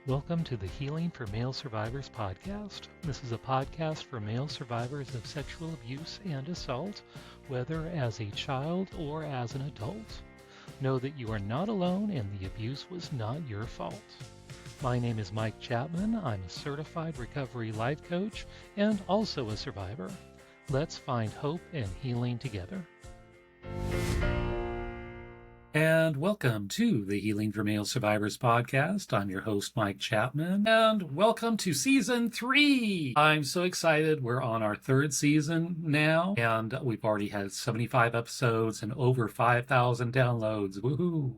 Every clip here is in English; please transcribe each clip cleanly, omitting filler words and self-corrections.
Welcome to the Healing for Male Survivors podcast. This is a podcast for male survivors of sexual abuse and assault, whether as a child or as an adult. Know that you are not alone and the abuse was not your fault. My name is Mike Chapman. I'm a certified recovery life coach and also a survivor. Let's find hope and healing together. And welcome to the Healing for Male Survivors podcast. I'm your host, Mike Chapman, and welcome to season 3. I'm so excited. We're on our 3rd season now, and we've already had 75 episodes and over 5,000 downloads. Woohoo!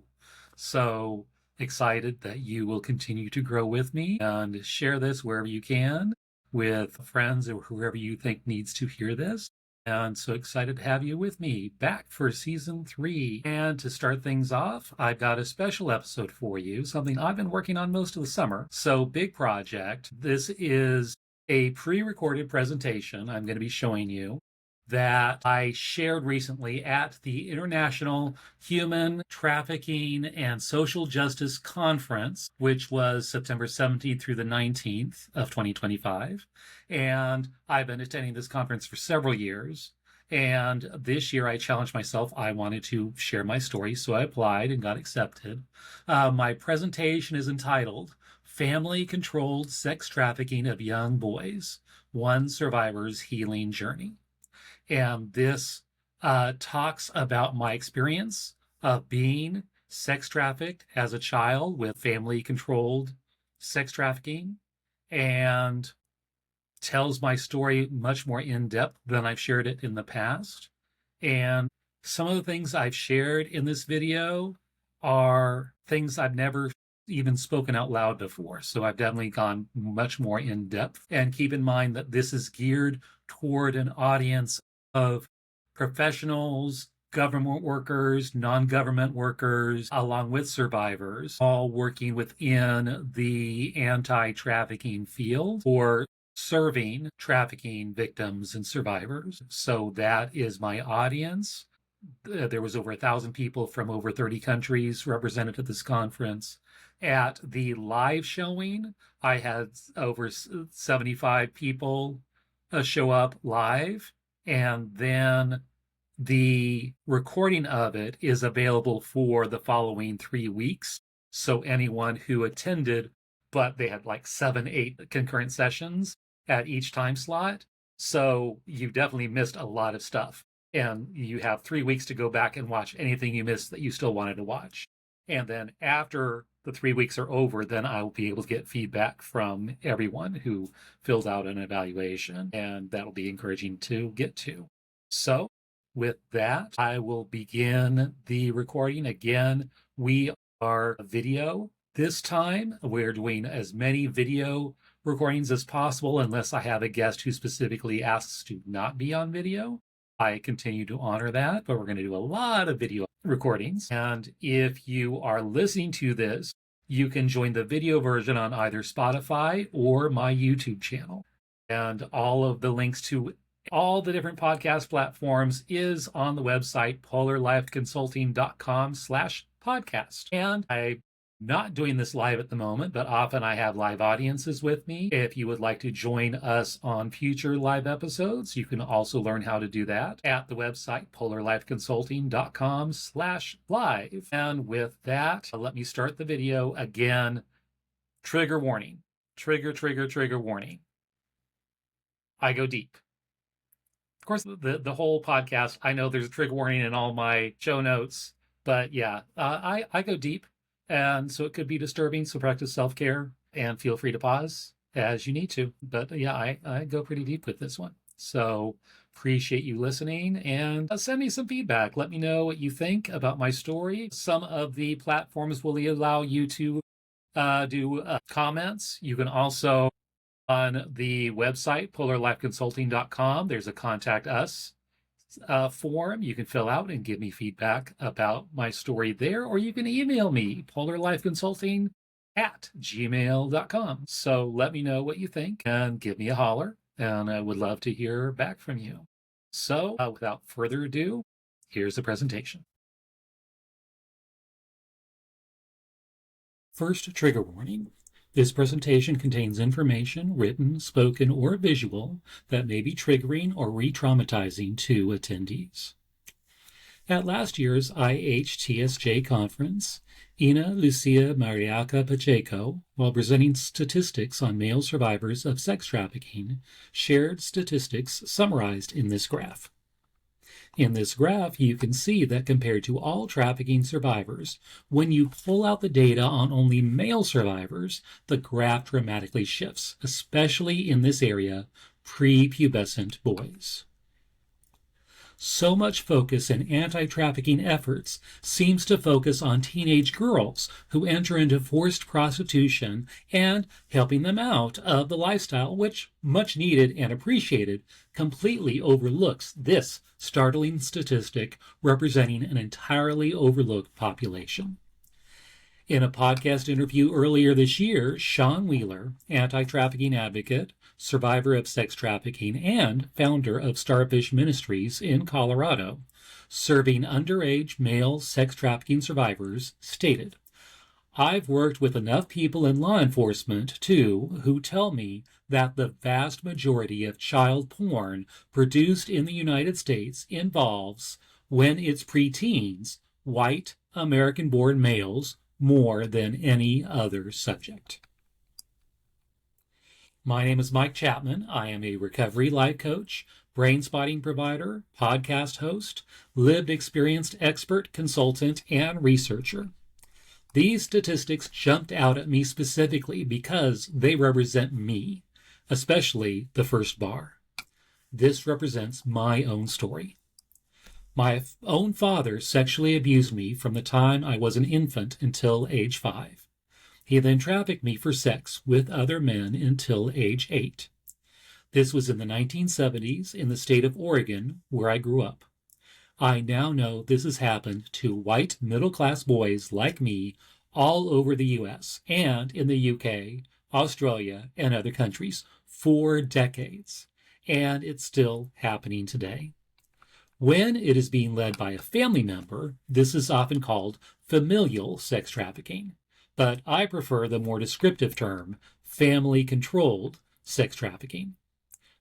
So excited that you will continue to grow with me and share this wherever you can with friends or whoever you think needs to hear this. And so excited to have you with me back for season 3. And to start things off, I've got a special episode for you, something I've been working on most of the summer. So big project. This is a pre-recorded presentation I'm going to be showing you that I shared recently at the International Human Trafficking and Social Justice Conference, which was September 17th through the 19th of 2025. And I've been attending this conference for several years. And this year I challenged myself. I wanted to share my story, so I applied and got accepted. My presentation is entitled Family-Controlled Sex Trafficking of Young Boys, One Survivor's Healing Journey. And this talks about my experience of being sex trafficked as a child with family-controlled sex trafficking, and tells my story much more in depth than I've shared it in the past. And some of the things I've shared in this video are things I've never even spoken out loud before. So I've definitely gone much more in depth. And keep in mind that this is geared toward an audience of professionals, government workers, non-government workers, along with survivors, all working within the anti-trafficking field or serving trafficking victims and survivors. So that is my audience. There was over 1,000 people from over 30 countries represented at this conference. At the live showing, I had over 75 people show up live. And then the recording of it is available for the following 3 weeks. So anyone who attended, but they had like 7, 8 concurrent sessions at each time slot. So you definitely missed a lot of stuff. And you have 3 weeks to go back and watch anything you missed that you still wanted to watch. And then after the 3 weeks are over, then I will be able to get feedback from everyone who fills out an evaluation, and that'll be encouraging to get to. So with that, I will begin the recording. Again, we are video this time. We're doing as many video recordings as possible unless I have a guest who specifically asks to not be on video. I continue to honor that, but we're going to do a lot of video recordings. And if you are listening to this, you can join the video version on either Spotify or my YouTube channel. And all of the links to all the different podcast platforms is on the website polarlifeconsulting.com/podcast. And I'm not doing this live at the moment, but often I have live audiences with me. If you would like to join us on future live episodes, you can also learn how to do that at the website polarlifeconsulting.com/live. And with that, let me start the video. Again, trigger warning. Trigger warning. I go deep. Of course, the whole podcast, I know there's a trigger warning in all my show notes, but yeah, I go deep. And so it could be disturbing, so practice self-care and feel free to pause as you need to. But yeah, I go pretty deep with this one. So appreciate you listening, and send me some feedback. Let me know what you think about my story. Some of the platforms will allow you to do comments. You can also, on the website, polarlifeconsulting.com, there's a contact us form you can fill out and give me feedback about my story there, or you can email me, polarlifeconsulting@gmail.com. So let me know what you think and give me a holler, and I would love to hear back from you. So without further ado, here's the presentation. First trigger warning. This presentation contains information, written, spoken, or visual, that may be triggering or re-traumatizing to attendees. At last year's IHTSJ conference, Ina Lucia Mariaca Pacheco, while presenting statistics on male survivors of sex trafficking, shared statistics summarized in this graph. In this graph, you can see that compared to all trafficking survivors, when you pull out the data on only male survivors, the graph dramatically shifts, especially in this area, prepubescent boys. So much focus in anti-trafficking efforts seems to focus on teenage girls who enter into forced prostitution and helping them out of the lifestyle, which, much needed and appreciated, completely overlooks this startling statistic representing an entirely overlooked population. In a podcast interview earlier this year, Sean Wheeler, anti-trafficking advocate, survivor of sex trafficking, and founder of Starfish Ministries in Colorado, serving underage male sex trafficking survivors, stated, "I've worked with enough people in law enforcement, too, who tell me that the vast majority of child porn produced in the United States involves, when it's preteens, white, American-born males more than any other subject." My name is Mike Chapman. I am a recovery life coach, brain spotting provider, podcast host, lived experienced expert, consultant, and researcher. These statistics jumped out at me specifically because they represent me, especially the first bar. This represents my own story. My own father sexually abused me from the time I was an infant until age 5. He then trafficked me for sex with other men until age 8. This was in the 1970s in the state of Oregon, where I grew up. I now know this has happened to white middle-class boys like me all over the U.S. and in the UK, Australia, and other countries for decades, and it's still happening today. When it is being led by a family member, this is often called familial sex trafficking, but I prefer the more descriptive term, family-controlled sex trafficking.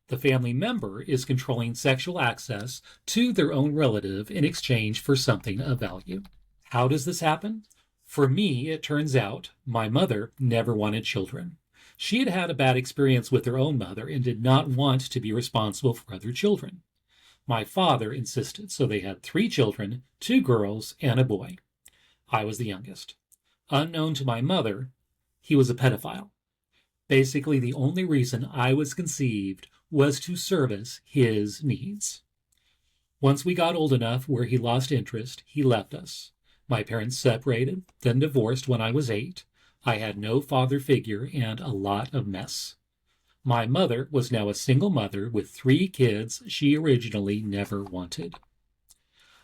The family member is controlling sexual access to their own relative in exchange for something of value. How does this happen? For me, it turns out my mother never wanted children. She had had a bad experience with her own mother and did not want to be responsible for other children. My father insisted, so they had 3 children, 2 girls and a boy. I was the youngest. Unknown to my mother, he was a pedophile. Basically, the only reason I was conceived was to service his needs. Once we got old enough where he lost interest, he left us. My parents separated, then divorced when I was 8. I had no father figure and a lot of mess. My mother was now a single mother with 3 kids she originally never wanted.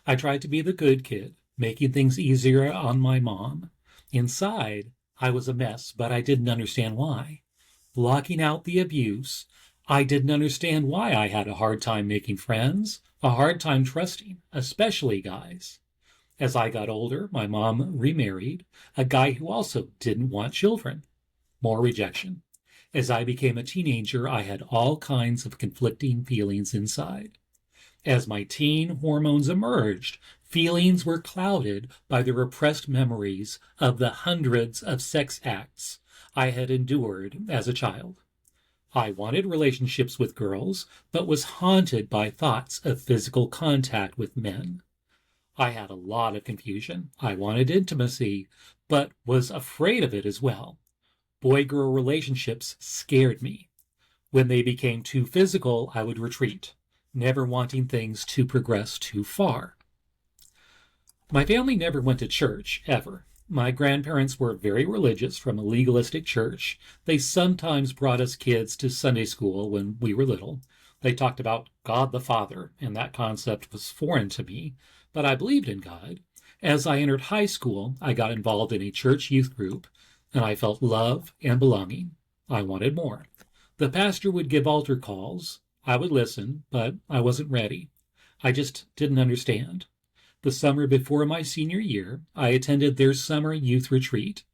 I tried to be the good kid, making things easier on my mom. Inside, I was a mess, but I didn't understand why. Blocking out the abuse, I didn't understand why I had a hard time making friends, a hard time trusting, especially guys. As I got older, my mom remarried, a guy who also didn't want children. More rejection. As I became a teenager, I had all kinds of conflicting feelings inside. As my teen hormones emerged, feelings were clouded by the repressed memories of the hundreds of sex acts I had endured as a child. I wanted relationships with girls, but was haunted by thoughts of physical contact with men. I had a lot of confusion. I wanted intimacy, but was afraid of it as well. Boy-girl relationships scared me. When they became too physical, I would retreat, never wanting things to progress too far. My family never went to church, ever. My grandparents were very religious from a legalistic church. They sometimes brought us kids to Sunday school when we were little. They talked about God the Father, and that concept was foreign to me, but I believed in God. As I entered high school, I got involved in a church youth group, and I felt love and belonging. I wanted more. The pastor would give altar calls. I would listen, but I wasn't ready. I just didn't understand. The summer before my senior year, I attended their summer youth retreat.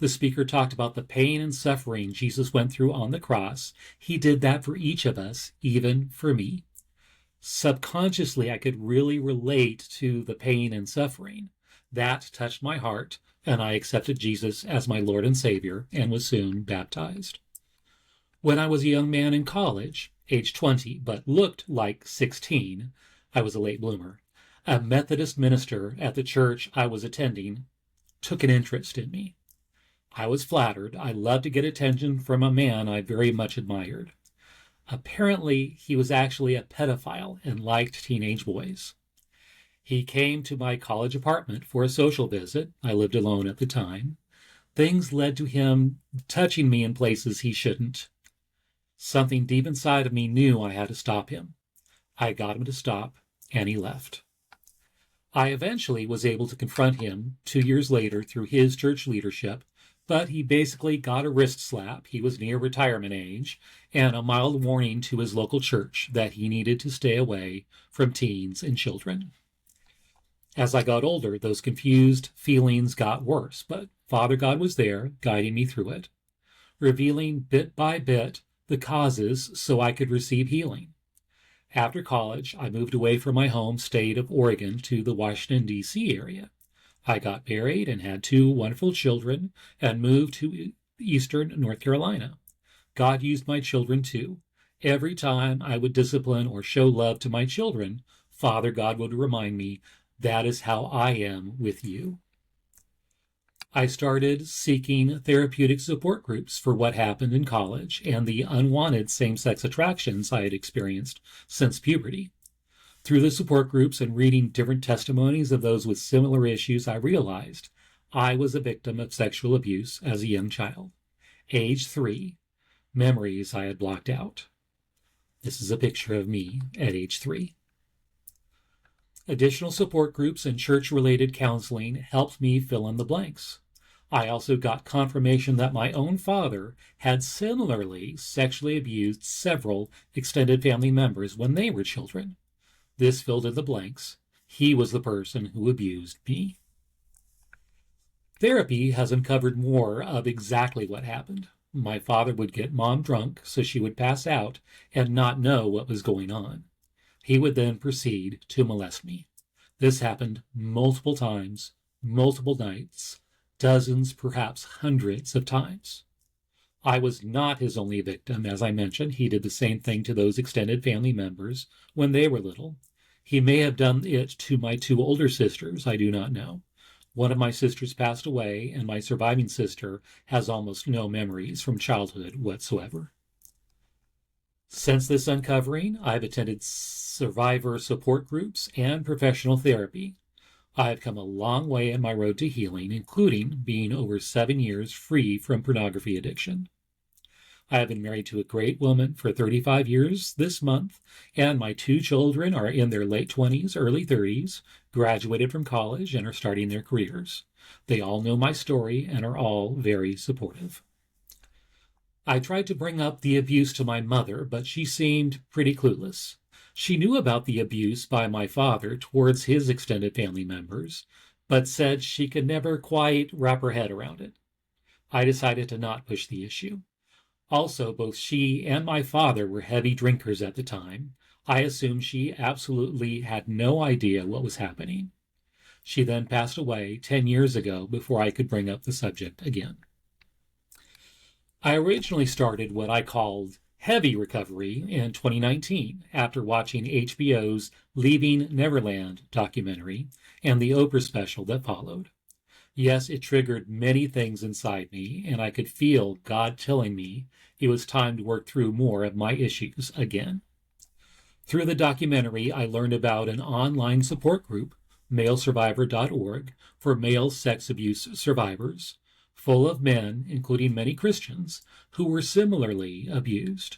The speaker talked about the pain and suffering Jesus went through on the cross. He did that for each of us, even for me. Subconsciously, I could really relate to the pain and suffering. That touched my heart, and I accepted Jesus as my Lord and Savior and was soon baptized. When I was a young man in college, age 20, but looked like 16, I was a late bloomer. A Methodist minister at the church I was attending took an interest in me. I was flattered. I loved to get attention from a man I very much admired. Apparently, he was actually a pedophile and liked teenage boys. He came to my college apartment for a social visit. I lived alone at the time. Things led to him touching me in places he shouldn't. Something deep inside of me knew I had to stop him. I got him to stop, and he left. I eventually was able to confront him 2 years later through his church leadership, but he basically got a wrist slap. He was near retirement age, and a mild warning to his local church that he needed to stay away from teens and children. As I got older, those confused feelings got worse, but Father God was there, guiding me through it, revealing bit by bit the causes so I could receive healing. After college, I moved away from my home state of Oregon to the Washington, D.C. area. I got married and had 2 wonderful children and moved to eastern North Carolina. God used my children too. Every time I would discipline or show love to my children, Father God would remind me, that is how I am with you. I started seeking therapeutic support groups for what happened in college and the unwanted same-sex attractions I had experienced since puberty. Through the support groups and reading different testimonies of those with similar issues, I realized I was a victim of sexual abuse as a young child. Age 3, memories I had blocked out. This is a picture of me at age 3. Additional support groups and church-related counseling helped me fill in the blanks. I also got confirmation that my own father had similarly sexually abused several extended family members when they were children. This filled in the blanks. He was the person who abused me. Therapy has uncovered more of exactly what happened. My father would get mom drunk so she would pass out and not know what was going on. He would then proceed to molest me. This happened multiple times, multiple nights, dozens, perhaps hundreds of times. I was not his only victim. As I mentioned, he did the same thing to those extended family members when they were little. He may have done it to my 2 older sisters, I do not know. One of my sisters passed away, and my surviving sister has almost no memories from childhood whatsoever. Since this uncovering, I've attended survivor support groups and professional therapy. I've come a long way in my road to healing, including being over 7 years free from pornography addiction. I have been married to a great woman for 35 years this month, and my 2 children are in their late 20s, early 30s, graduated from college, and are starting their careers. They all know my story and are all very supportive. I tried to bring up the abuse to my mother, but she seemed pretty clueless. She knew about the abuse by my father towards his extended family members, but said she could never quite wrap her head around it. I decided to not push the issue. Also, both she and my father were heavy drinkers at the time. I assumed she absolutely had no idea what was happening. She then passed away 10 years ago before I could bring up the subject again. I originally started what I called heavy recovery in 2019 after watching HBO's Leaving Neverland documentary and the Oprah special that followed. Yes, it triggered many things inside me, and I could feel God telling me it was time to work through more of my issues again. Through the documentary, I learned about an online support group, malesurvivor.org, for male sex abuse survivors, full of men, including many Christians, who were similarly abused.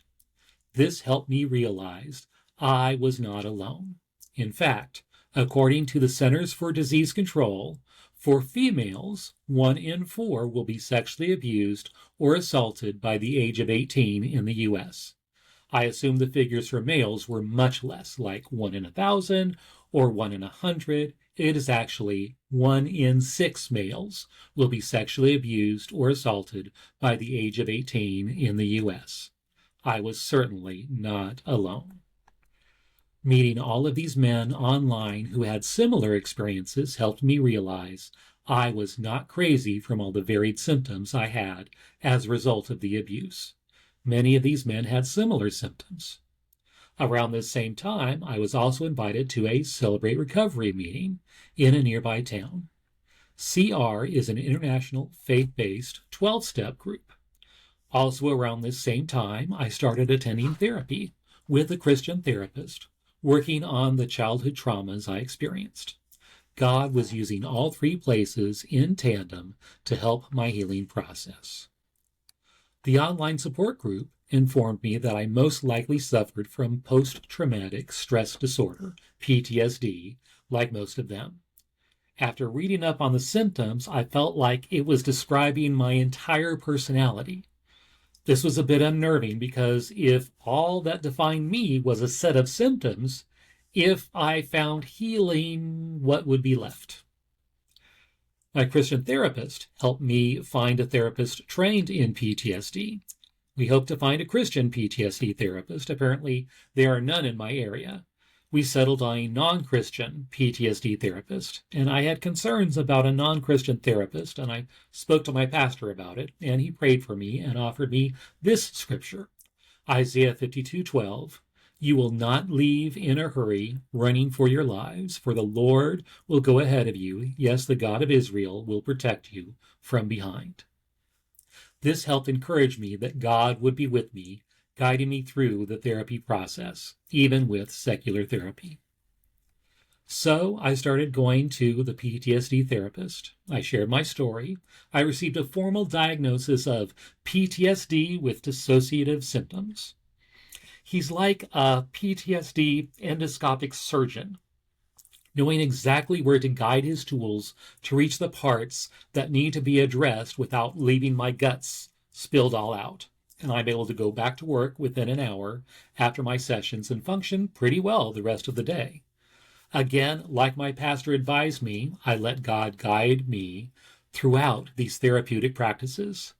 This helped me realize I was not alone. In fact, according to the Centers for Disease Control, for females, 1 in 4 will be sexually abused or assaulted by the age of 18 in the U.S. I assume the figures for males were much less, like 1 in 1,000 or 1 in 100. It is actually 1 in 6 males will be sexually abused or assaulted by the age of 18 in the U.S. I was certainly not alone. Meeting all of these men online who had similar experiences helped me realize I was not crazy from all the varied symptoms I had as a result of the abuse. Many of these men had similar symptoms. Around this same time, I was also invited to a Celebrate Recovery meeting in a nearby town. CR is an international faith-based 12-step group. Also around this same time, I started attending therapy with a Christian therapist, working on the childhood traumas I experienced. God was using all three places in tandem to help my healing process. The online support group informed me that I most likely suffered from post-traumatic stress disorder, PTSD, like most of them. After reading up on the symptoms, I felt like it was describing my entire personality. This was a bit unnerving because if all that defined me was a set of symptoms, if I found healing, what would be left? My Christian therapist helped me find a therapist trained in PTSD. We hope to find a Christian PTSD therapist. Apparently, there are none in my area. We settled on a non-Christian PTSD therapist, and I had concerns about a non-Christian therapist, and I spoke to my pastor about it, and he prayed for me and offered me this scripture, Isaiah 52:12. You will not leave in a hurry, running for your lives, for the Lord will go ahead of you. Yes, the God of Israel will protect you from behind. This helped encourage me that God would be with me, guiding me through the therapy process, even with secular therapy. So I started going to the PTSD therapist. I shared my story. I received a formal diagnosis of PTSD with dissociative symptoms. He's like a PTSD endoscopic surgeon, knowing exactly where to guide his tools to reach the parts that need to be addressed without leaving my guts spilled all out. And I'm able to go back to work within an hour after my sessions and function pretty well the rest of the day. Again, like my pastor advised me, I let God guide me throughout these therapeutic practices.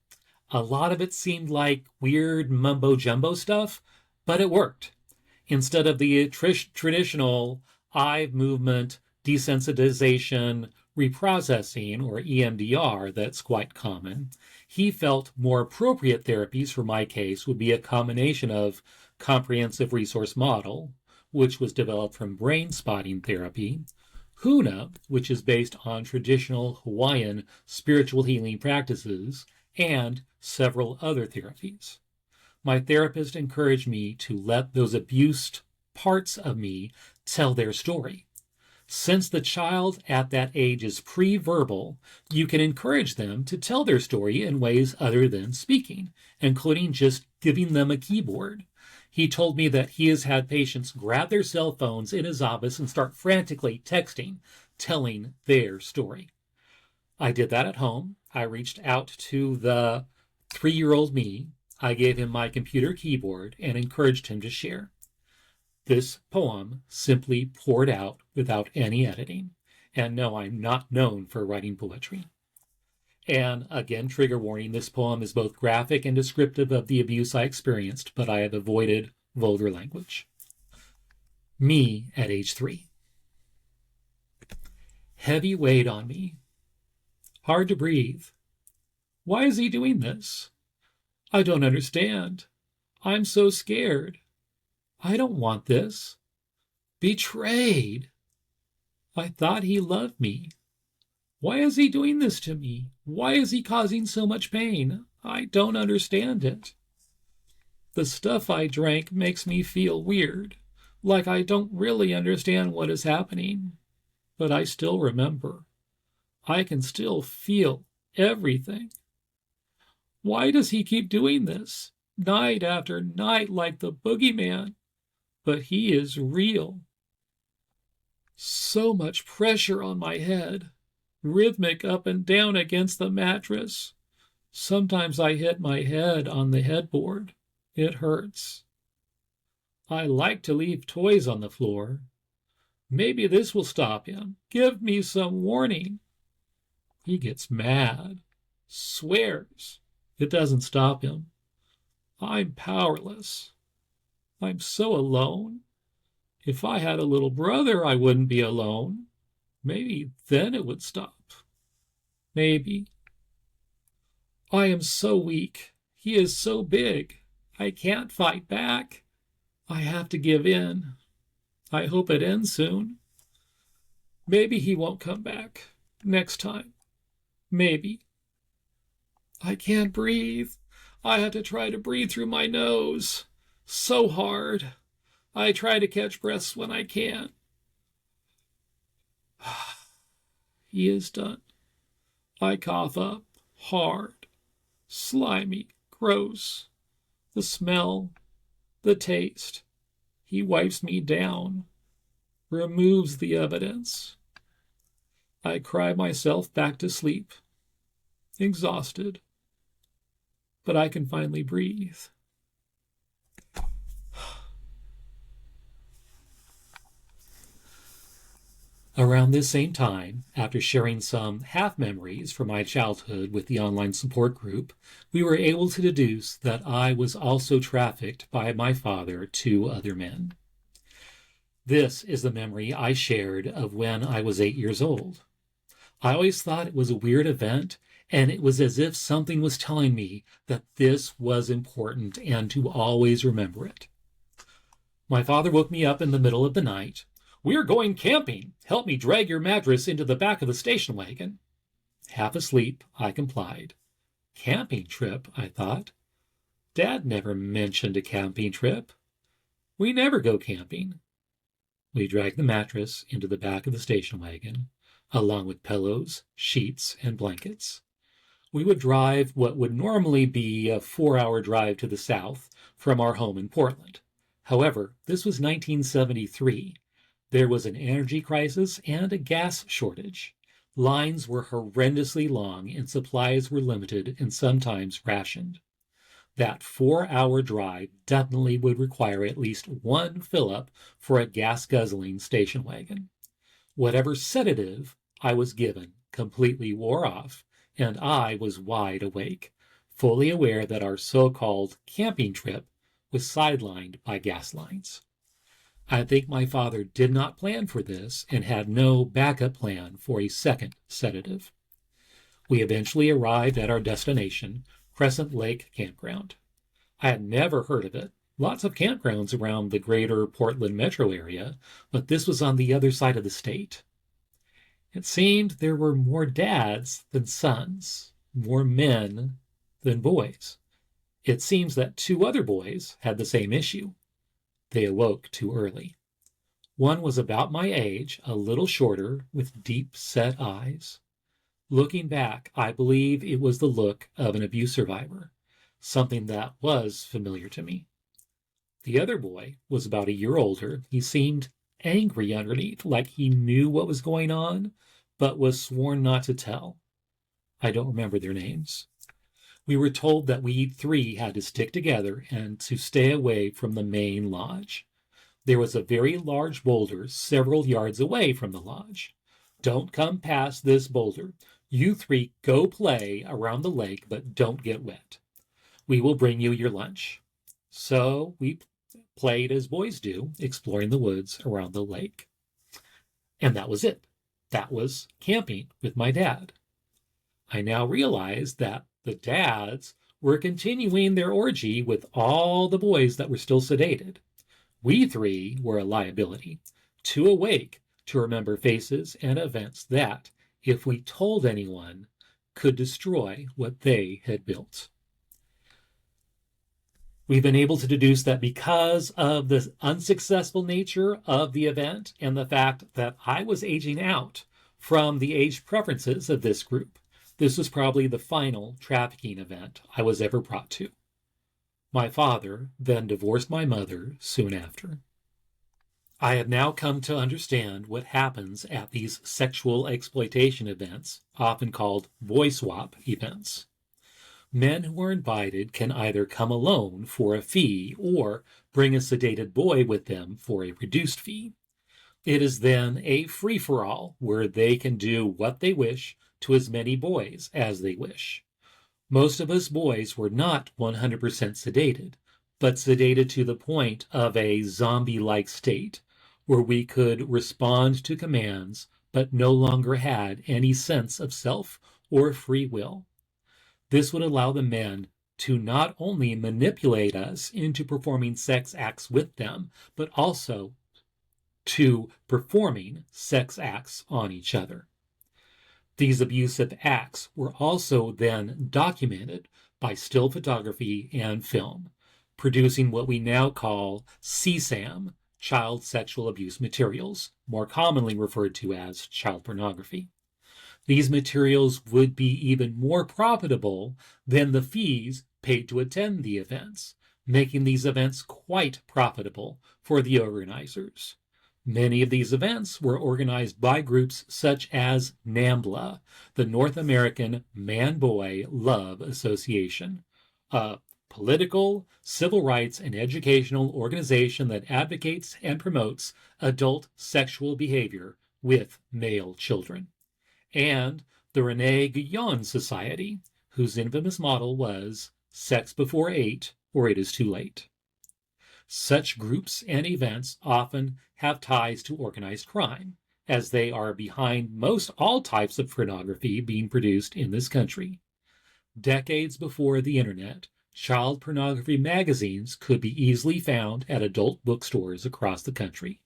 A lot of it seemed like weird mumbo-jumbo stuff, but it worked. Instead of the traditional eye movement, desensitization, reprocessing, or EMDR that's quite common, he felt more appropriate therapies for my case would be a combination of comprehensive resource model, which was developed from brain spotting therapy, Huna, which is based on traditional Hawaiian spiritual healing practices, and several other therapies. My therapist encouraged me to let those abused parts of me tell their story. Since the child at that age is pre-verbal, you can encourage them to tell their story in ways other than speaking, including just giving them a keyboard. He told me that he has had patients grab their cell phones in his office and start frantically texting, telling their story. I did that at home. I reached out to the 3-year-old me. I gave him my computer keyboard and encouraged him to share. This poem simply poured out without any editing. And no, I'm not known for writing poetry. And again, trigger warning, this poem is both graphic and descriptive of the abuse I experienced, but I have avoided vulgar language. Me at age 3. Heavy weight on me. Hard to breathe. Why is he doing this? I don't understand. I'm so scared. I don't want this. Betrayed. I thought he loved me. Why is he doing this to me? Why is he causing so much pain? I don't understand it. The stuff I drank makes me feel weird, like I don't really understand what is happening. But I still remember. I can still feel everything. Why does he keep doing this, night after night like the boogeyman? But he is real. So much pressure on my head, rhythmic up and down against the mattress. Sometimes I hit my head on the headboard. It hurts. I like to leave toys on the floor, Maybe this will stop him. Give me some warning. He gets mad, swears. It doesn't stop him. I'm powerless. I'm so alone. If I had a little brother, I wouldn't be alone. Maybe then it would stop. Maybe. I am so weak. He is so big. I can't fight back. I have to give in. I hope it ends soon. Maybe he won't come back. Next time. Maybe. I can't breathe. I have to try to breathe through my nose. So hard. I try to catch breaths when I can. He is done. I cough up, hard, slimy, gross. The smell, the taste. He wipes me down, removes the evidence. I cry myself back to sleep, exhausted, but I can finally breathe. Around this same time, after sharing some half memories from my childhood with the online support group, we were able to deduce that I was also trafficked by my father to other men. This is the memory I shared of when I was 8 years old. I always thought it was a weird event, and it was as if something was telling me that this was important and to always remember it. My father woke me up in the middle of the night. "We're going camping. Help me drag your mattress into the back of the station wagon." Half asleep, I complied. Camping trip, I thought. Dad never mentioned a camping trip. We never go camping. We dragged the mattress into the back of the station wagon, along with pillows, sheets, and blankets. We would drive what would normally be a 4-hour drive to the south from our home in Portland. However, this was 1973. There was an energy crisis and a gas shortage. Lines were horrendously long and supplies were limited and sometimes rationed. That 4-hour drive definitely would require at least one fill-up for a gas-guzzling station wagon. Whatever sedative I was given completely wore off, and I was wide awake, fully aware that our so-called camping trip was sidelined by gas lines. I think my father did not plan for this and had no backup plan for a second sedative. We eventually arrived at our destination, Crescent Lake Campground. I had never heard of it. Lots of campgrounds around the greater Portland metro area, but this was on the other side of the state. It seemed there were more dads than sons, more men than boys. It seems that 2 other boys had the same issue. They awoke too early. One was about my age, a little shorter, with deep-set eyes. Looking back, I believe it was the look of an abuse survivor, something that was familiar to me. The other boy was about a year older. He seemed angry underneath, like he knew what was going on, but was sworn not to tell. I don't remember their names. We were told that we 3 had to stick together and to stay away from the main lodge. There was a very large boulder several yards away from the lodge. "Don't come past this boulder. You 3 go play around the lake, but don't get wet. We will bring you your lunch." So we played as boys do, exploring the woods around the lake. And that was it. That was camping with my dad. I now realize that the dads were continuing their orgy with all the boys that were still sedated. We 3 were a liability, too awake to remember faces and events that, if we told anyone, could destroy what they had built. We've been able to deduce that because of the unsuccessful nature of the event and the fact that I was aging out from the age preferences of this group, this was probably the final trafficking event I was ever brought to. My father then divorced my mother soon after. I have now come to understand what happens at these sexual exploitation events, often called boy swap events. Men who are invited can either come alone for a fee or bring a sedated boy with them for a reduced fee. It is then a free-for-all where they can do what they wish to as many boys as they wish. Most of us boys were not 100% sedated, but sedated to the point of a zombie-like state where we could respond to commands but no longer had any sense of self or free will. This would allow the men to not only manipulate us into performing sex acts with them, but also to performing sex acts on each other. These abusive acts were also then documented by still photography and film, producing what we now call CSAM, child sexual abuse materials, more commonly referred to as child pornography. These materials would be even more profitable than the fees paid to attend the events, making these events quite profitable for the organizers. Many of these events were organized by groups such as NAMBLA, the North American Man-Boy Love Association, a political, civil rights, and educational organization that advocates and promotes adult sexual behavior with male children, and the Rene Guyon Society, whose infamous motto was "Sex before 8 or it is too late." Such groups and events often have ties to organized crime, as they are behind most all types of pornography being produced in this country. Decades before the internet, child pornography magazines could be easily found at adult bookstores across the country.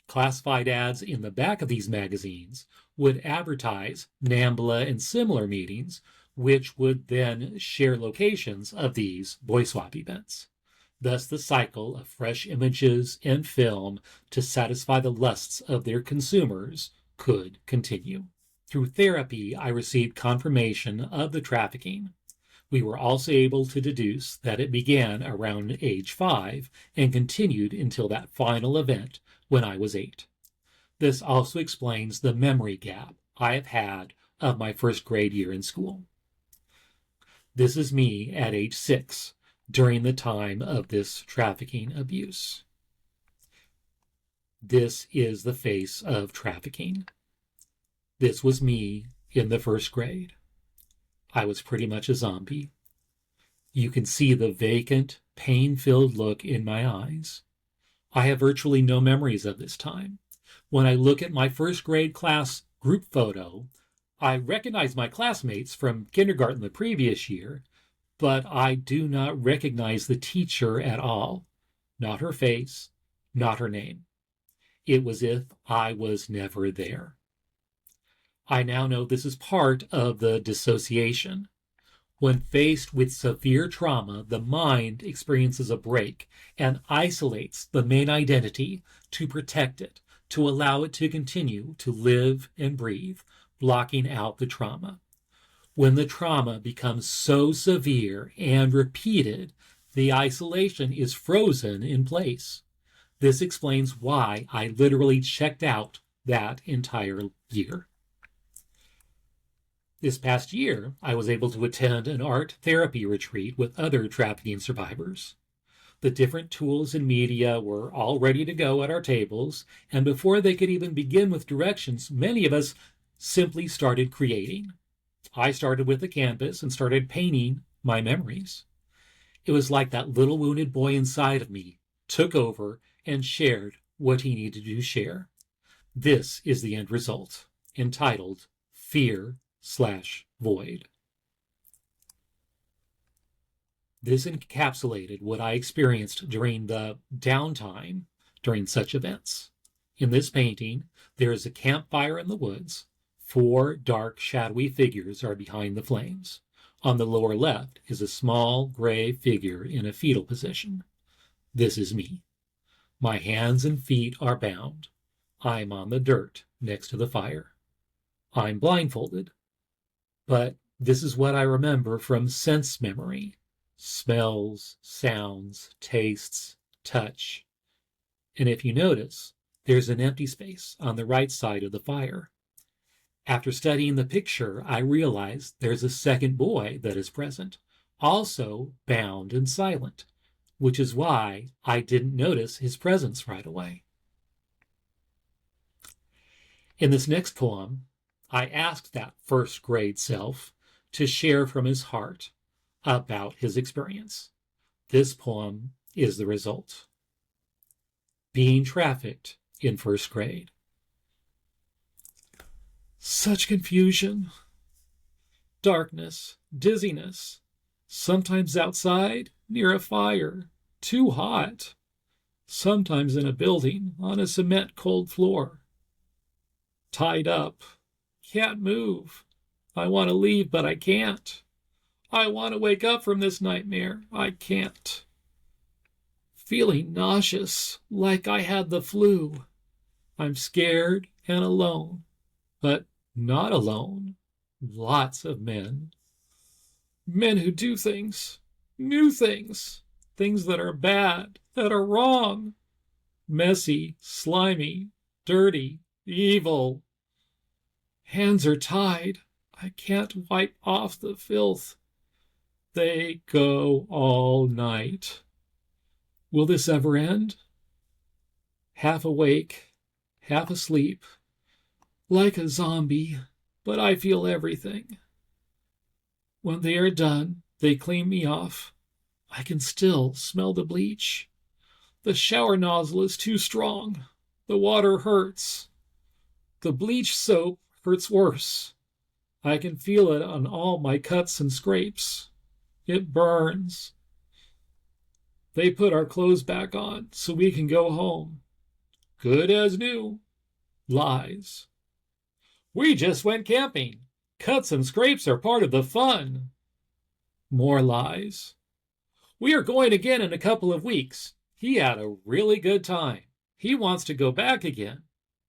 Classified ads in the back of these magazines would advertise NAMBLA and similar meetings, which would then share locations of these boy swap events. Thus, the cycle of fresh images and film to satisfy the lusts of their consumers could continue. Through therapy, I received confirmation of the trafficking. We were also able to deduce that it began around age 5 and continued until that final event when I was 8. This also explains the memory gap I have had of my first grade year in school. This is me at age 6 during the time of this trafficking abuse. This is the face of trafficking. This was me in the first grade. I was pretty much a zombie. You can see the vacant, pain-filled look in my eyes. I have virtually no memories of this time. When I look at my first grade class group photo, I recognize my classmates from kindergarten the previous year, but I do not recognize the teacher at all. Not her face, not her name. It was as if I was never there. I now know this is part of the dissociation. When faced with severe trauma, the mind experiences a break and isolates the main identity to protect it, to allow it to continue to live and breathe, blocking out the trauma. When the trauma becomes so severe and repeated, the isolation is frozen in place. This explains why I literally checked out that entire year. This past year, I was able to attend an art therapy retreat with other trafficking survivors. The different tools and media were all ready to go at our tables, and before they could even begin with directions, many of us simply started creating. I started with a canvas and started painting my memories. It was like that little wounded boy inside of me took over and shared what he needed to share. This is the end result, entitled Fear/Void. This encapsulated what I experienced during the downtime during such events. In this painting, there is a campfire in the woods. 4 dark, shadowy figures are behind the flames. On the lower left is a small, gray figure in a fetal position. This is me. My hands and feet are bound. I'm on the dirt next to the fire. I'm blindfolded. But this is what I remember from sense memory. Smells, sounds, tastes, touch. And if you notice, there's an empty space on the right side of the fire. After studying the picture, I realize there's a second boy that is present, also bound and silent, which is why I didn't notice his presence right away. In this next poem, I asked that first grade self to share from his heart about his experience. This poem is the result. Being trafficked in first grade. Such confusion, darkness, dizziness, sometimes outside near a fire, too hot, sometimes in a building on a cement cold floor. Tied up, can't move. I want to leave, but I can't. I want to wake up from this nightmare. I can't. Feeling nauseous, like I had the flu. I'm scared and alone, but not alone. Lots of men. Men who do things, new things, things that are bad, that are wrong. Messy, slimy, dirty, evil. Hands are tied. I can't wipe off the filth. They go all night. Will this ever end? Half awake, half asleep, like a zombie, but I feel everything. When they are done, they clean me off. I can still smell the bleach. The shower nozzle is too strong. The water hurts. The bleach soap hurts worse. I can feel it on all my cuts and scrapes. It burns. They put our clothes back on so we can go home. Good as new. Lies. We just went camping. Cuts and scrapes are part of the fun. More lies. We are going again in a couple of weeks. He had a really good time. He wants to go back again.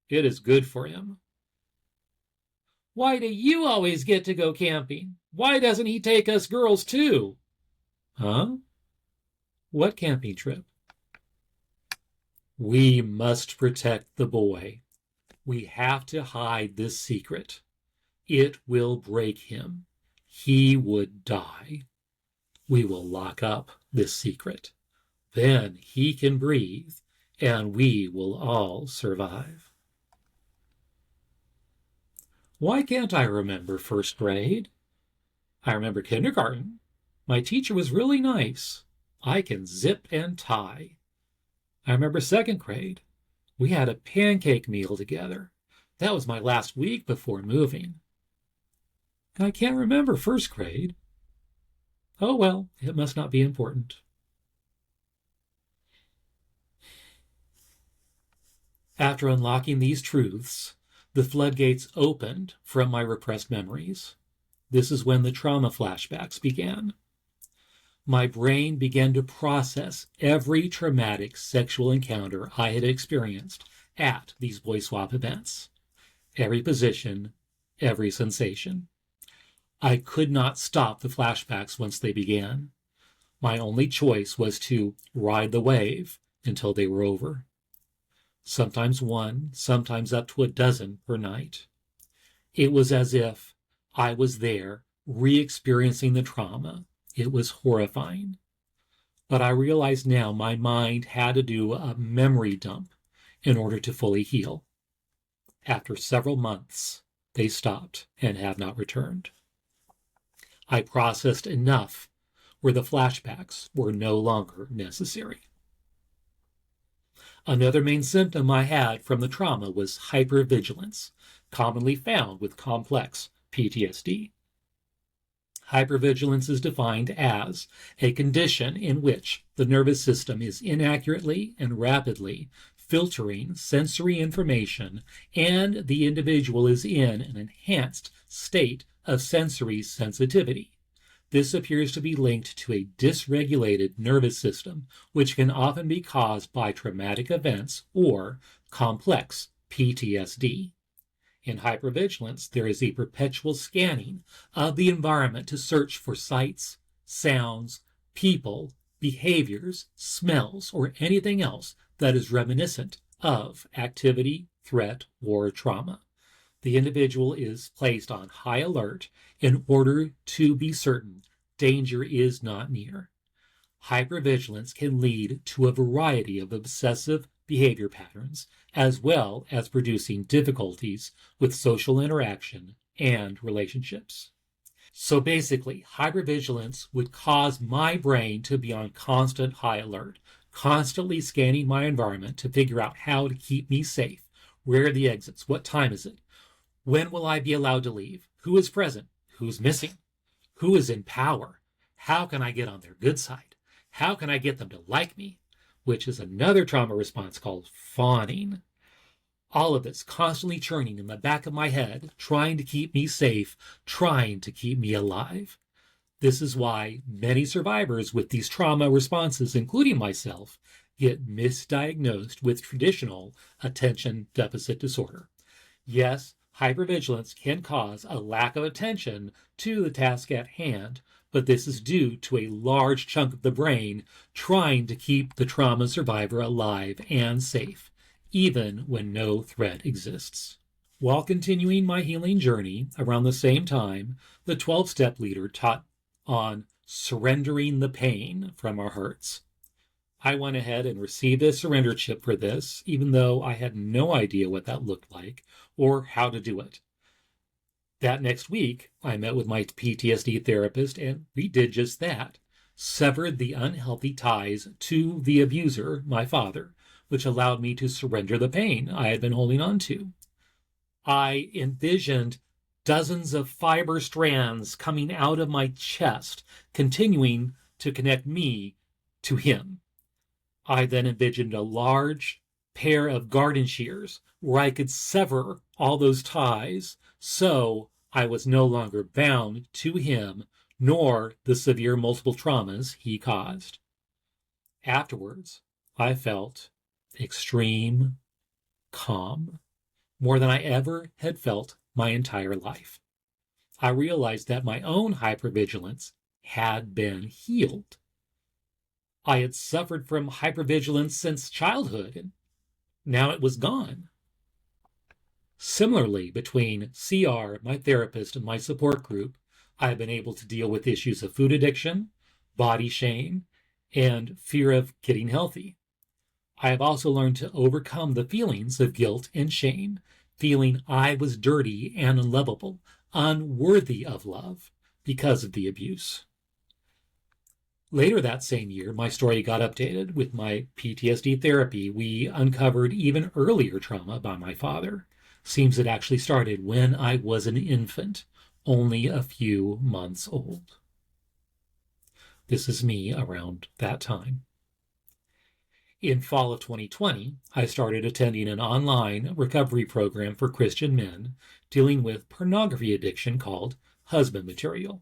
It is good for him. Why do you always get to go camping? Why doesn't he take us girls too? Huh? What camping trip? We must protect the boy. We have to hide this secret. It will break him. He would die. We will lock up this secret. Then he can breathe, and we will all survive. Why can't I remember first grade? I remember kindergarten. My teacher was really nice. I can zip and tie. I remember second grade. We had a pancake meal together. That was my last week before moving. I can't remember first grade. Oh well, it must not be important. After unlocking these truths, the floodgates opened from my repressed memories. This is when the trauma flashbacks began. My brain began to process every traumatic sexual encounter I had experienced at these boy swap events. Every position, every sensation. I could not stop the flashbacks once they began. My only choice was to ride the wave until they were over. Sometimes one, sometimes up to a dozen per night. It was as if I was there, re-experiencing the trauma. It was horrifying. But I realize now my mind had to do a memory dump in order to fully heal. After several months, they stopped and have not returned. I processed enough where the flashbacks were no longer necessary. Another main symptom I had from the trauma was hypervigilance, commonly found with complex PTSD. Hypervigilance is defined as a condition in which the nervous system is inaccurately and rapidly filtering sensory information, and the individual is in an enhanced state of sensory sensitivity. This appears to be linked to a dysregulated nervous system, which can often be caused by traumatic events or complex PTSD. In hypervigilance, there is a perpetual scanning of the environment to search for sights, sounds, people, behaviors, smells, or anything else that is reminiscent of activity, threat, or trauma. The individual is placed on high alert in order to be certain danger is not near. Hypervigilance can lead to a variety of obsessive behavior patterns, as well as producing difficulties with social interaction and relationships. So basically, hypervigilance would cause my brain to be on constant high alert, constantly scanning my environment to figure out how to keep me safe. Where are the exits? What time is it? When will I be allowed to leave? Who is present? Who's missing? Who is in power? How can I get on their good side? How can I get them to like me? Which is another trauma response called fawning. All of this constantly churning in the back of my head, trying to keep me safe, trying to keep me alive. This is why many survivors with these trauma responses, including myself, get misdiagnosed with traditional attention deficit disorder. Yes, hypervigilance can cause a lack of attention to the task at hand, but this is due to a large chunk of the brain trying to keep the trauma survivor alive and safe, even when no threat exists. While continuing my healing journey, around the same time, the 12-step leader taught on surrendering the pain from our hurts. I went ahead and received a surrender chip for this, even though I had no idea what that looked like or how to do it. That next week, I met with my PTSD therapist, and we did just that. Severed the unhealthy ties to the abuser, my father, which allowed me to surrender the pain I had been holding on to. I envisioned dozens of fiber strands coming out of my chest, continuing to connect me to him. I then envisioned a large pair of garden shears where I could sever all those ties, so I was no longer bound to him nor the severe multiple traumas he caused. Afterwards, I felt extreme calm, more than I ever had felt my entire life. I realized that my own hypervigilance had been healed. I had suffered from hypervigilance since childhood, and now it was gone. Similarly, between CR, my therapist, and my support group, I have been able to deal with issues of food addiction, body shame, and fear of getting healthy. I have also learned to overcome the feelings of guilt and shame, feeling I was dirty and unlovable, unworthy of love because of the abuse. Later that same year, my story got updated. With my PTSD therapy, we uncovered even earlier trauma by my father. Seems it actually started when I was an infant, only a few months old. This is me around that time. In fall of 2020, I started attending an online recovery program for Christian men dealing with pornography addiction called Husband Material.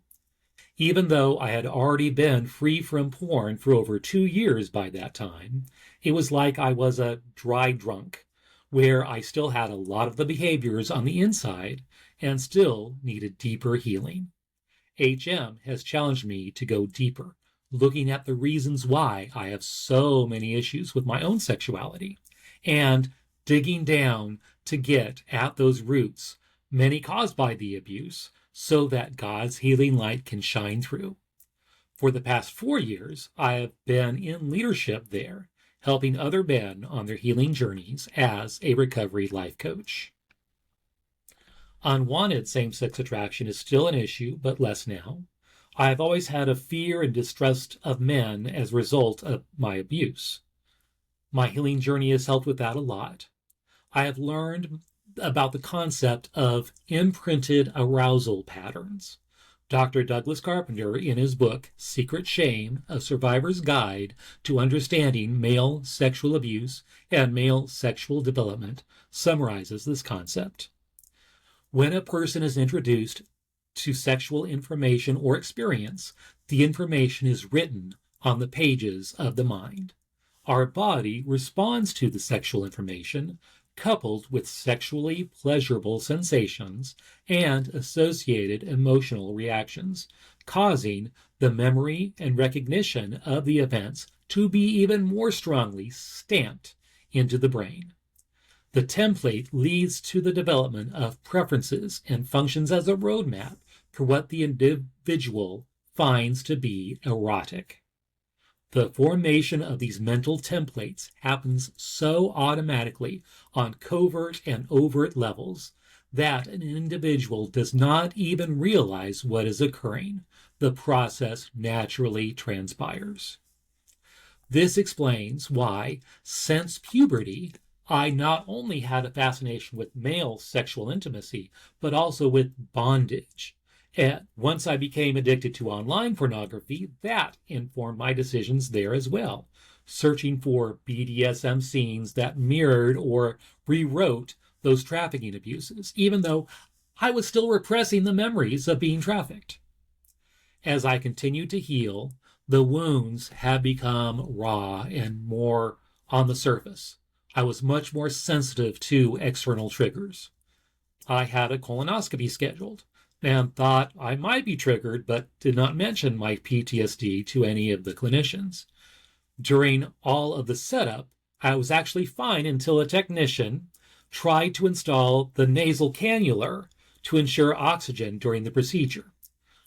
Even though I had already been free from porn for over 2 years by that time, it was like I was a dry drunk, where I still had a lot of the behaviors on the inside and still needed deeper healing. HM has challenged me to go deeper, looking at the reasons why I have so many issues with my own sexuality, and digging down to get at those roots, many caused by the abuse, so that God's healing light can shine through. For the past 4 years, I have been in leadership there, helping other men on their healing journeys as a recovery life coach. Unwanted same-sex attraction is still an issue, but less now. I have always had a fear and distrust of men as a result of my abuse. My healing journey has helped with that a lot. I have learned about the concept of imprinted arousal patterns. Dr. Douglas Carpenter, in his book, Secret Shame, A Survivor's Guide to Understanding Male Sexual Abuse and Male Sexual Development, summarizes this concept. When a person is introduced to sexual information or experience, the information is written on the pages of the mind. Our body responds to the sexual information, coupled with sexually pleasurable sensations and associated emotional reactions, causing the memory and recognition of the events to be even more strongly stamped into the brain. The template leads to the development of preferences and functions as a roadmap for what the individual finds to be erotic. The formation of these mental templates happens so automatically on covert and overt levels that an individual does not even realize what is occurring. The process naturally transpires. This explains why, since puberty, I not only had a fascination with male sexual intimacy, but also with bondage. And once I became addicted to online pornography, that informed my decisions there as well, searching for BDSM scenes that mirrored or rewrote those trafficking abuses, even though I was still repressing the memories of being trafficked. As I continued to heal, the wounds have become raw and more on the surface. I was much more sensitive to external triggers. I had a colonoscopy scheduled and thought I might be triggered, but did not mention my PTSD to any of the clinicians. During all of the setup, I was actually fine until a technician tried to install the nasal cannula to ensure oxygen during the procedure.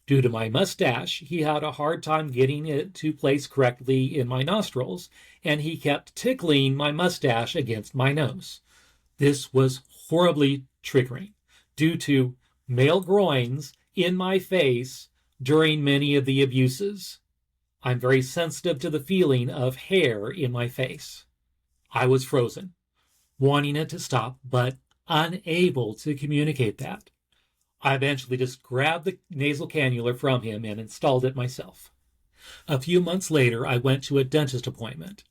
Due to my mustache, he had a hard time getting it to place correctly in my nostrils, and he kept tickling my mustache against my nose. This was horribly triggering due to male groins in my face during many of the abuses. I'm very sensitive to the feeling of hair in my face. I was frozen, wanting it to stop, but unable to communicate that. I eventually just grabbed the nasal cannula from him and installed it myself. A few months later, I went to a dentist appointment.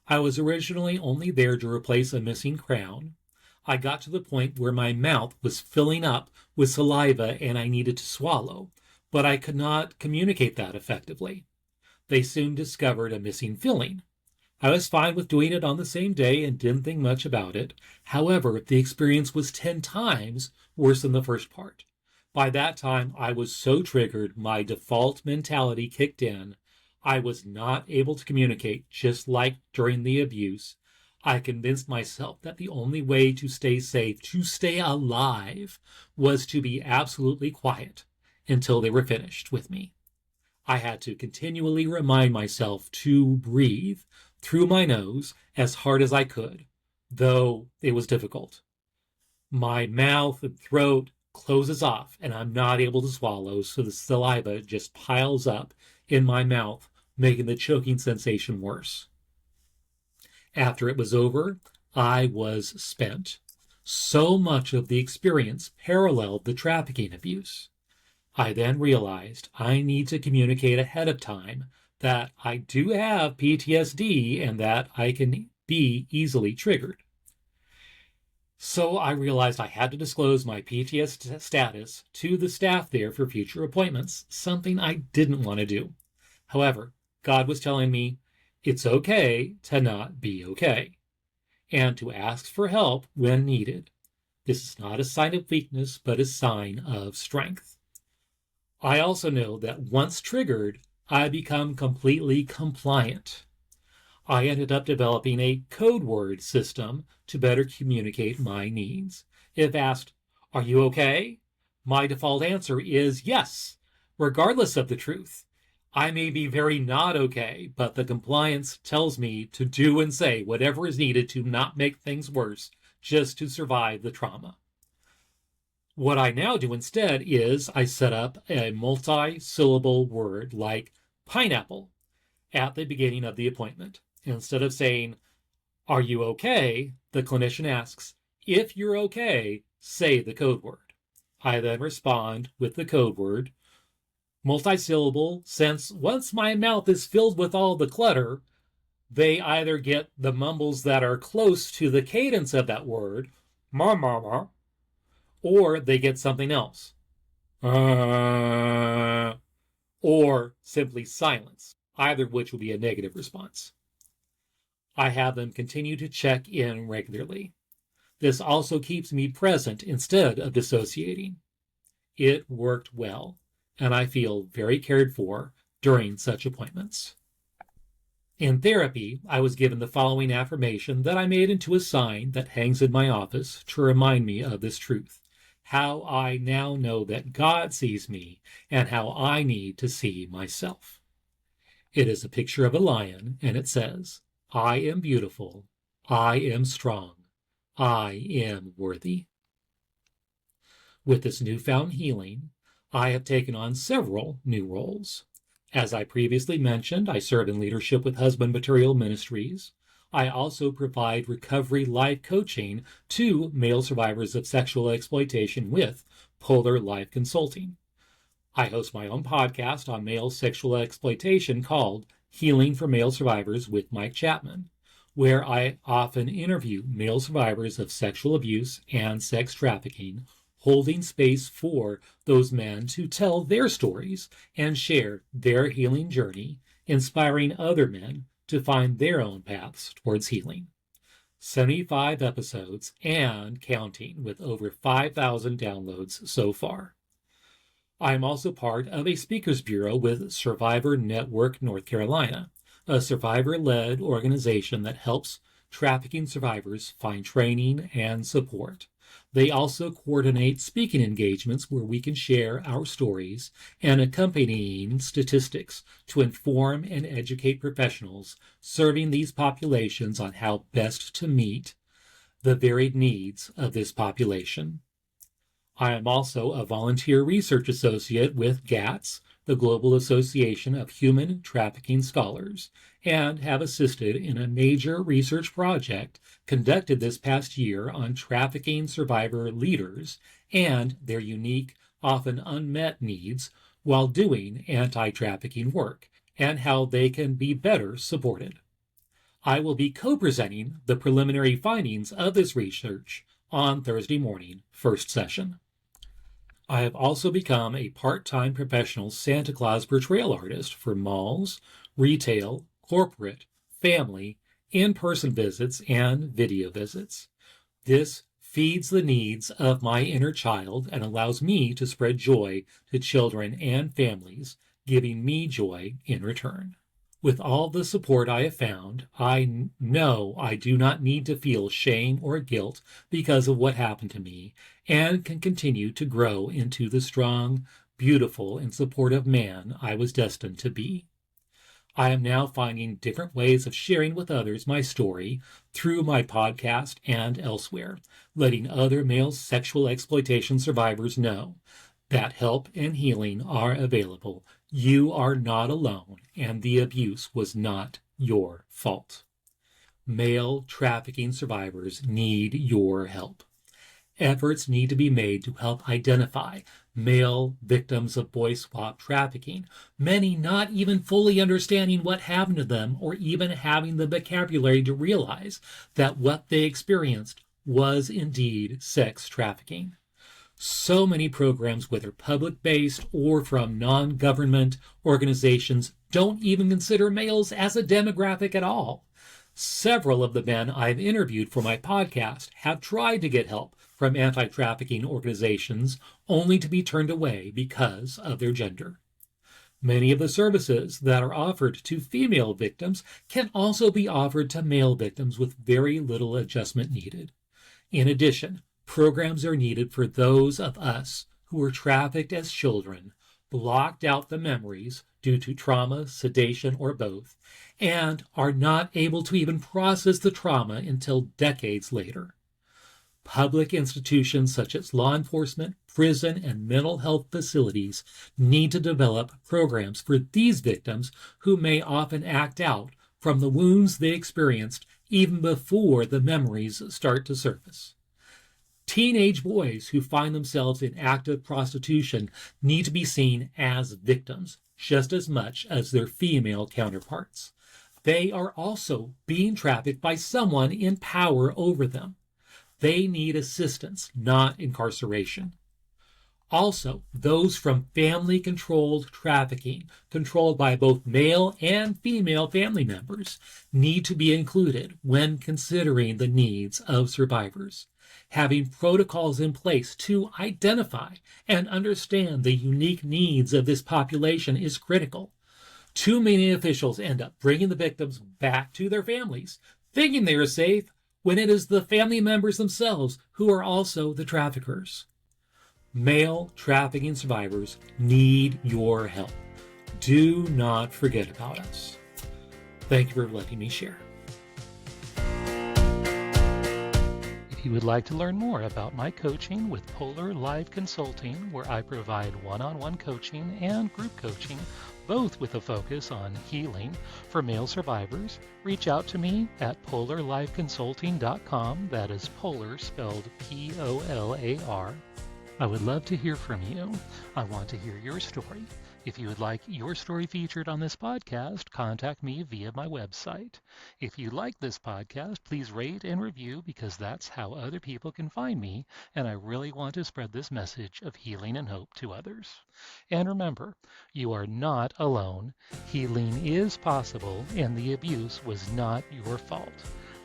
I was originally only there to replace a missing crown. I got to the point where my mouth was filling up with saliva and I needed to swallow, but I could not communicate that effectively. They soon discovered a missing filling. I was fine with doing it on the same day and didn't think much about it. However, the experience was 10 times worse than the first part. By that time, I was so triggered, my default mentality kicked in. I was not able to communicate, just like during the abuse. I convinced myself that the only way to stay safe, to stay alive, was to be absolutely quiet until they were finished with me. I had to continually remind myself to breathe through my nose as hard as I could, though it was difficult. My mouth and throat closes off and I'm not able to swallow, so the saliva just piles up in my mouth, making the choking sensation worse. After it was over, I was spent. So much of the experience paralleled the trafficking abuse. I then realized I need to communicate ahead of time that I do have PTSD and that I can be easily triggered. So I realized I had to disclose my PTSD status to the staff there for future appointments, something I didn't want to do. However, God was telling me it's okay to not be okay, and to ask for help when needed. This is not a sign of weakness, but a sign of strength. I also know that once triggered, I become completely compliant. I ended up developing a code word system to better communicate my needs. If asked, "Are you okay?" my default answer is yes, regardless of the truth. I may be very not okay, but the compliance tells me to do and say whatever is needed to not make things worse, just to survive the trauma. What I now do instead is I set up a multi-syllable word like pineapple at the beginning of the appointment. Instead of saying, "Are you okay?" the clinician asks, "If you're okay, say the code word." I then respond with the code word, multi-syllable, since once my mouth is filled with all the clutter, they either get the mumbles that are close to the cadence of that word, ma ma ma, or they get something else, or simply silence, either of which will be a negative response. I have them continue to check in regularly. This also keeps me present instead of dissociating. It worked well, and I feel very cared for during such appointments. In therapy, I was given the following affirmation that I made into a sign that hangs in my office to remind me of this truth: how I now know that God sees me and how I need to see myself. It is a picture of a lion, and it says, "I am beautiful, I am strong, I am worthy." With this newfound healing, I have taken on several new roles. As I previously mentioned, I serve in leadership with Husband Material Ministries. I also provide recovery life coaching to male survivors of sexual exploitation with Polar Life Consulting. I host my own podcast on male sexual exploitation called Healing for Male Survivors with Mike Chapman, where I often interview male survivors of sexual abuse and sex trafficking, holding space for those men to tell their stories and share their healing journey, inspiring other men to find their own paths towards healing. 75 episodes and counting, with over 5,000 downloads so far. I am also part of a speakers bureau with Survivor Network North Carolina, a survivor-led organization that helps trafficking survivors find training and support. They also coordinate speaking engagements where we can share our stories and accompanying statistics to inform and educate professionals serving these populations on how best to meet the varied needs of this population. I am also a volunteer research associate with GATS, the Global Association of Human Trafficking Scholars, and have assisted in a major research project conducted this past year on trafficking survivor leaders and their unique, often unmet needs while doing anti-trafficking work, and how they can be better supported. I will be co-presenting the preliminary findings of this research on Thursday morning, first session. I have also become a part-time professional Santa Claus portrayal artist for malls, retail, corporate, family, in-person visits, and video visits. This feeds the needs of my inner child and allows me to spread joy to children and families, giving me joy in return. With all the support I have found, I know I do not need to feel shame or guilt because of what happened to me, and can continue to grow into the strong, beautiful, and supportive man I was destined to be. I am now finding different ways of sharing with others my story through my podcast and elsewhere, letting other male sexual exploitation survivors know that help and healing are available. You are not alone, and the abuse was not your fault. Male trafficking survivors need your help. Efforts need to be made to help identify male victims of boy swap trafficking, many not even fully understanding what happened to them or even having the vocabulary to realize that what they experienced was indeed sex trafficking. So many programs, whether public-based or from non-government organizations, don't even consider males as a demographic at all. Several of the men I've interviewed for my podcast have tried to get help from anti-trafficking organizations only to be turned away because of their gender. Many of the services that are offered to female victims can also be offered to male victims with very little adjustment needed. In addition, programs are needed for those of us who were trafficked as children, blocked out the memories due to trauma, sedation, or both, and are not able to even process the trauma until decades later. Public institutions such as law enforcement, prison, and mental health facilities need to develop programs for these victims who may often act out from the wounds they experienced even before the memories start to surface. Teenage boys who find themselves in active prostitution need to be seen as victims just as much as their female counterparts. They are also being trafficked by someone in power over them. They need assistance, not incarceration. Also, those from family-controlled trafficking, controlled by both male and female family members, need to be included when considering the needs of survivors. Having protocols in place to identify and understand the unique needs of this population is critical. Too many officials end up bringing the victims back to their families, thinking they are safe, when it is the family members themselves who are also the traffickers. Male trafficking survivors need your help. Do not forget about us. Thank you for letting me share. If you would like to learn more about my coaching with Polar Live Consulting, where I provide one-on-one coaching and group coaching, both with a focus on healing for male survivors, reach out to me at polarliveconsulting.com. That is Polar spelled P-O-L-A-R. I would love to hear from you. I want to hear your story. If you would like your story featured on this podcast, contact me via my website. If you like this podcast, please rate and review, because that's how other people can find me, and I really want to spread this message of healing and hope to others. And remember, you are not alone. Healing is possible, and the abuse was not your fault.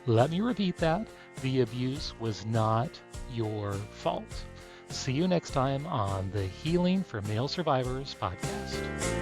Let me repeat that. The abuse was not your fault. See you next time on the Healing for Male Survivors podcast.